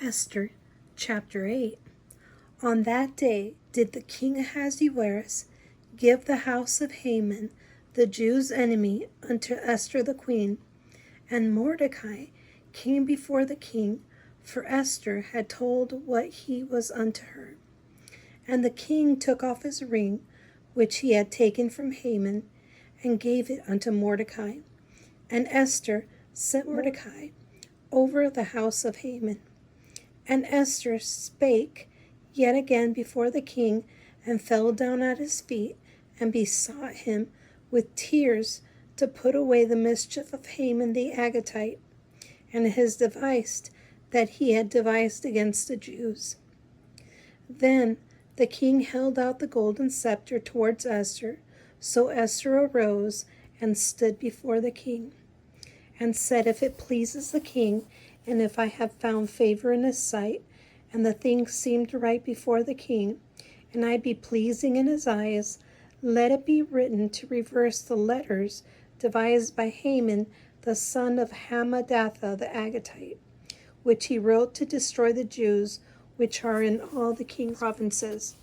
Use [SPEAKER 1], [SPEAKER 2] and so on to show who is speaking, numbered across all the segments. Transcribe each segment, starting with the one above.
[SPEAKER 1] Esther chapter 8. On that day did the king Ahasuerus give the house of Haman, the Jews' enemy, unto Esther the queen. And Mordecai came before the king, for Esther had told what he was unto her. And the king took off his ring, which he had taken from Haman, and gave it unto Mordecai. And Esther set Mordecai over the house of Haman. And Esther spake yet again before the king, and fell down at his feet, and besought him with tears to put away the mischief of Haman the Agagite, and his device that he had devised against the Jews. Then the king held out the golden scepter towards Esther. So Esther arose and stood before the king, and said, If it pleases the king, and if I have found favor in his sight, and the thing seemed right before the king, and I be pleasing in his eyes, let it be written to reverse the letters devised by Haman the son of Hammedatha the Agagite, which he wrote to destroy the Jews which are in all the king's provinces.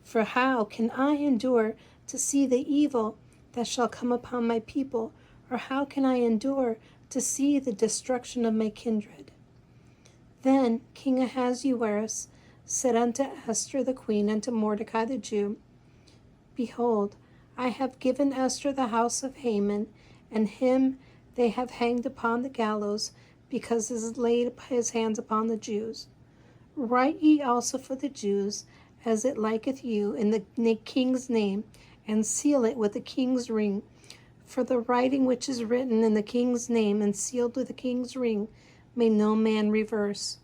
[SPEAKER 1] For how can I endure to see the evil that shall come upon my people, or how can I endure to see the destruction of my kindred? Then King Ahasuerus said unto Esther the queen, and to Mordecai the Jew, Behold, I have given Esther the house of Haman, and him they have hanged upon the gallows, because he has laid his hands upon the Jews. Write ye also for the Jews, as it liketh you, in the king's name, and seal it with the king's ring. For the writing which is written in the king's name and sealed with the king's ring may no man reverse.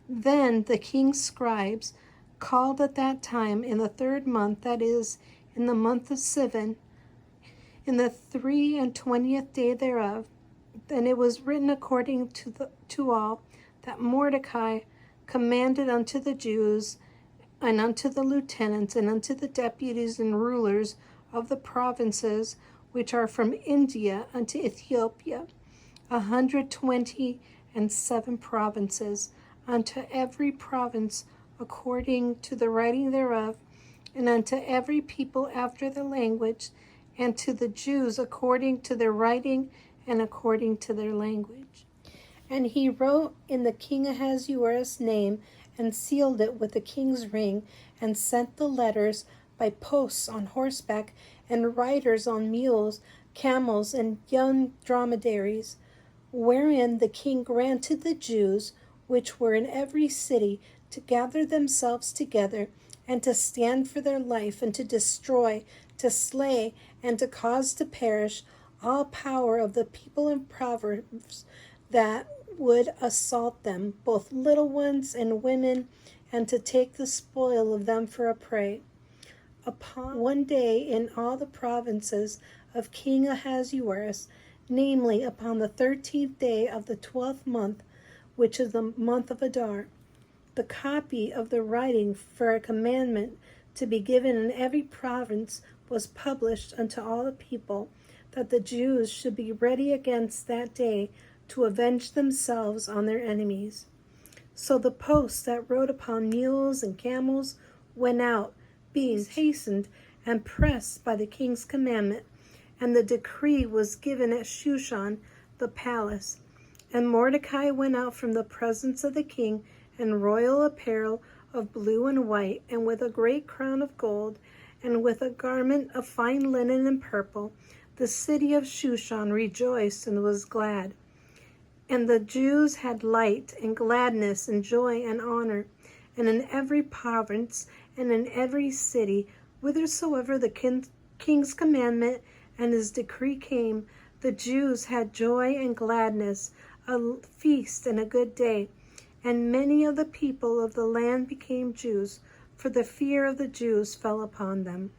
[SPEAKER 1] Then the king's scribes called at that time in the 3rd month, that is, in the month of Sivan, in the 23 day thereof. Then it was written according to all that Mordecai commanded unto the Jews, and unto the lieutenants, and unto the deputies and rulers of the provinces which are from India unto Ethiopia, 127 provinces, unto every province according to the writing thereof, and unto every people after their language, and to the Jews according to their writing and according to their language. And he wrote in the king Ahasuerus' name, and sealed it with the king's ring, and sent the letters by posts on horseback, and riders on mules, camels, and young dromedaries, wherein the king granted the Jews, which were in every city, to gather themselves together, and to stand for their life, and to destroy, to slay, and to cause to perish all power of the people and proverbs that would assault them, both little ones and women, and to take the spoil of them for a prey. Upon one day in all the provinces of King Ahasuerus, namely upon the 13th day of the 12th month, which is the month of Adar, the copy of the writing for a commandment to be given in every province was published unto all the people, that the Jews should be ready against that day to avenge themselves on their enemies. So the posts that rode upon mules and camels went out, being hastened and pressed by the king's commandment, and the decree was given at Shushan the palace. And Mordecai went out from the presence of the king in royal apparel of blue and white, and with a great crown of gold, and with a garment of fine linen and purple. The city of Shushan rejoiced and was glad. And the Jews had light and gladness and joy and honor. And in every province and in every city, whithersoever the king's commandment and his decree came, the Jews had joy and gladness, a feast and a good day. And many of the people of the land became Jews, for the fear of the Jews fell upon them.